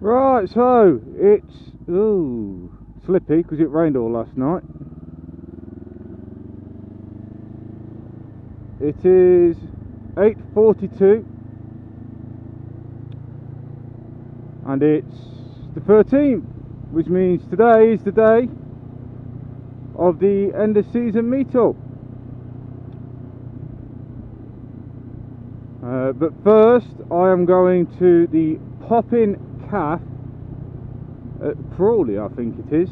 Right, so it's slippy because it rained all last night. It is 8:42 and it's the 13th, which means today is the day of the end of season meetup. But first I am going to the Bobbin Cafe at Crawley, I think it is,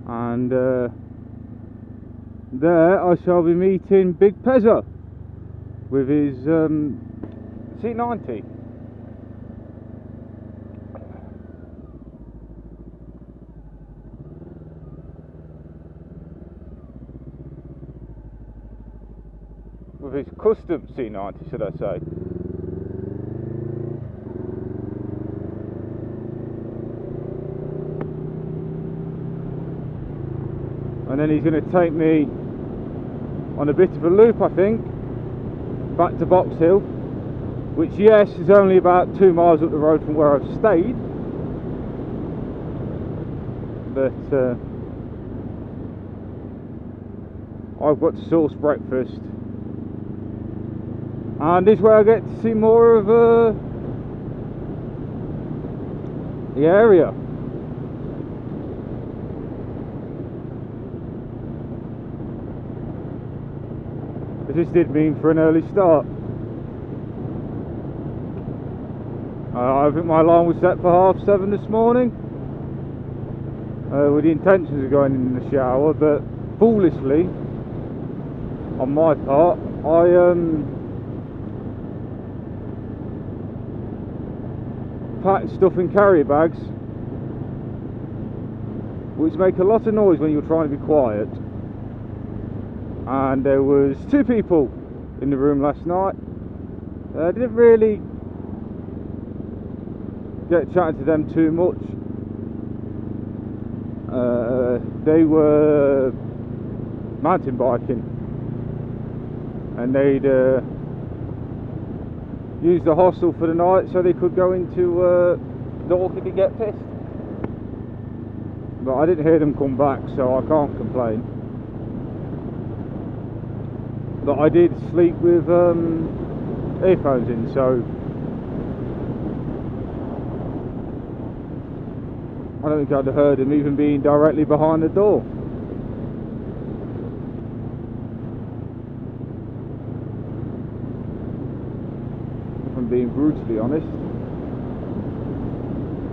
and there I shall be meeting Big Pezza with his C90. With his custom C90, should I say. And then he's going to take me on a bit of a loop, I think, back to Box Hill, which, yes, is only about 2 miles up the road from where I've stayed, but I've got to source breakfast, and this way I get to see more of the area. This did mean for an early start. I think my alarm was set for 7:30 this morning, with the intentions of going in the shower, but foolishly, on my part, I packed stuff in carrier bags, which make a lot of noise when you're trying to be quiet. And there was 2 people in the room last night. I didn't really get chatting to them too much. They were mountain biking, and they'd used the hostel for the night so they could go into Dorking to get pissed. But I didn't hear them come back, so I can't complain. But I did sleep with earphones in, so I don't think I'd have heard him even being directly behind the door. If I'm being brutally honest.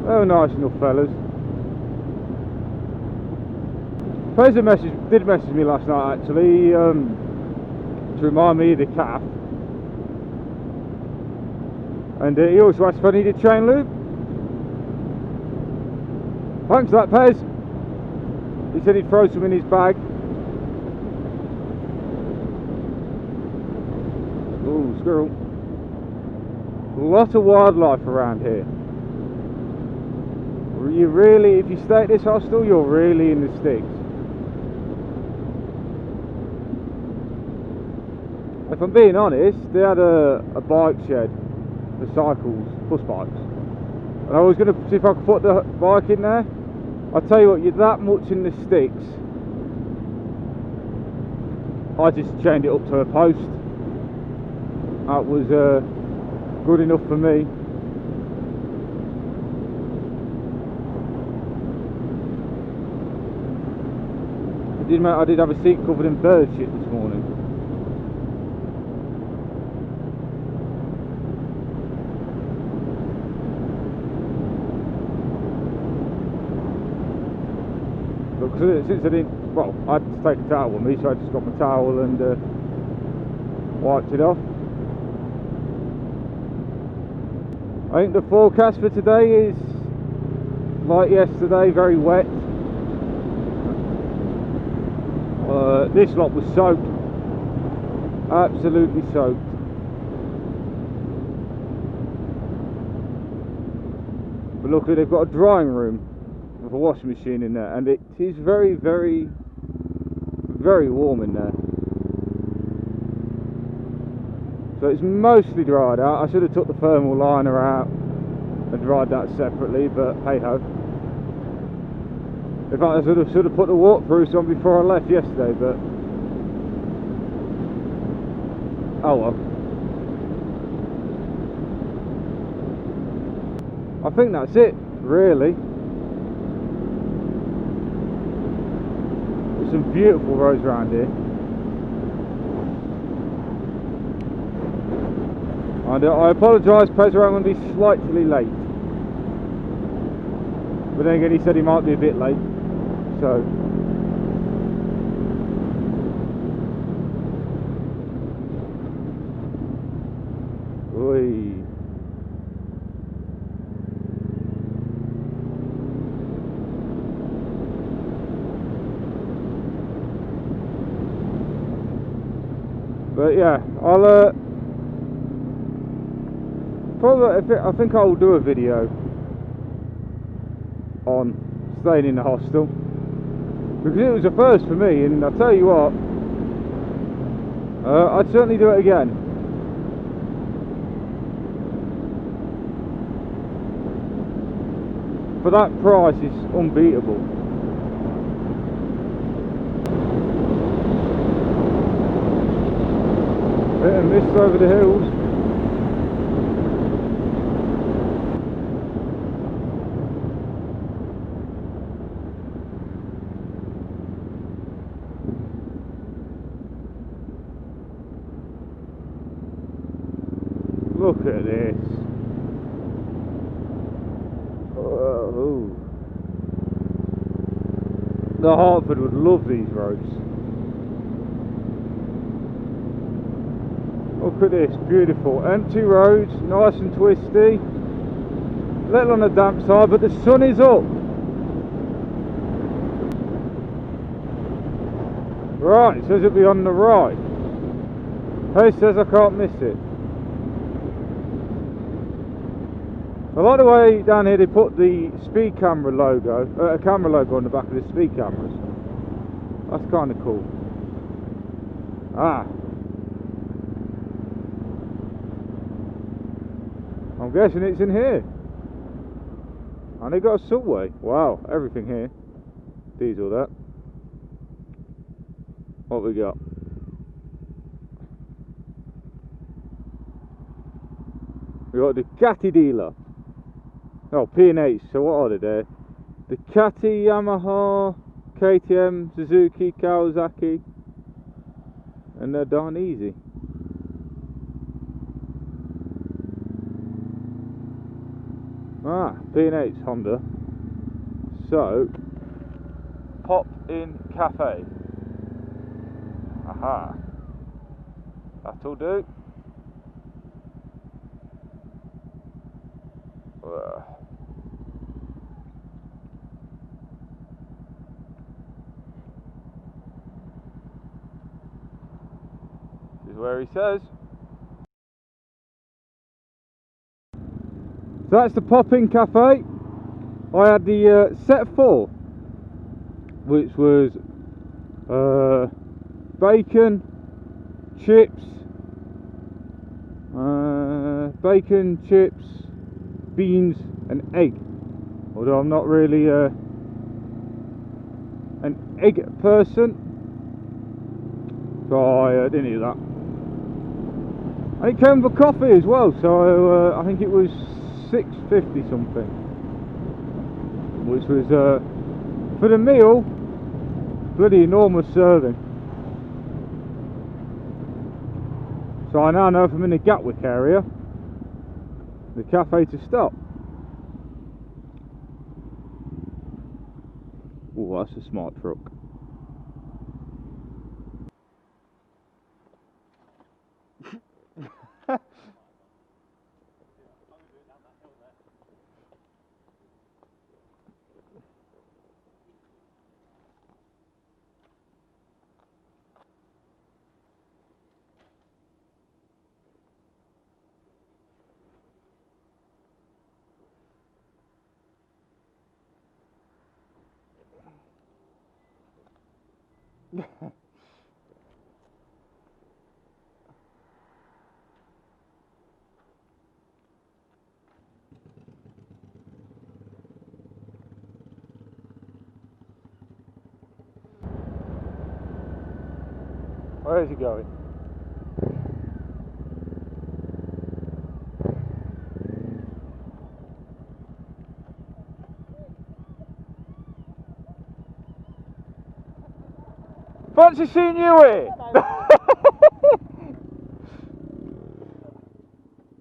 Oh, nice enough fellas. Fraser did message me last night actually, to remind me of the calf, and he also asked if I needed chain lube. Thanks for that, Pez. He said he'd throw some in his bag. Ooh, squirrel. A lot of wildlife around here. You really, if you stay at this hostel, you're really in the sticks. If I'm being honest, they had a bike shed for cycles, push bikes, and I was going to see if I could put the bike in there. I tell you what, you're that much in the sticks, I just chained it up to a post. That was good enough for me. I did have a seat covered in bird shit this morning. Since I didn't, well, I had to take a towel with me, so I just got my towel and wiped it off. I think the forecast for today is like yesterday, very wet. This lot was soaked, absolutely soaked. But luckily they've got a drying room with a washing machine in there, and it is very, very, very warm in there. So it's mostly dried out. I should have took the thermal liner out and dried that separately, but hey ho. In fact, I should have put the waterproofs on before I left yesterday, but oh well. I think that's it, really. There's some beautiful roads around here. And I apologise, Pedro, I'm going to be slightly late. But then again, he said he might be a bit late. So oi. But yeah, I'll probably, I think I'll do a video on staying in the hostel, because it was a first for me, and I'll tell you what, I'd certainly do it again. For that price, it's unbeatable. Bit of mist over the hills. Look at this. Oh. The Hartford would love these roads. Look at this, beautiful. Empty roads, nice and twisty. A little on the damp side, but the sun is up. Right, it says it'll be on the right. Hey, says I can't miss it. I like the way down here they put the speed camera logo, a camera logo on the back of the speed cameras. That's kind of cool. Ah. I'm guessing it's in here. And they got a subway. Wow, everything here. Diesel that. What we got? We got the Ducati dealer. Oh, P&H, so what are they there? Ducati, Yamaha, KTM, Suzuki, Kawasaki, and they're darn easy. Ah, P&H, Honda. So, pop in cafe. Aha. That'll do. This is where he says. So that's the pop-in cafe. I had the set 4, which was bacon, chips, beans and egg. Although I'm not really an egg person, so I didn't eat that. And it came with a coffee as well, so I think it was $6.50 something, which was for the meal, bloody enormous serving. So I now know if I'm in the Gatwick area, the cafe to stop. Oh, that's a smart truck. Where is he going? Fancy seeing you here?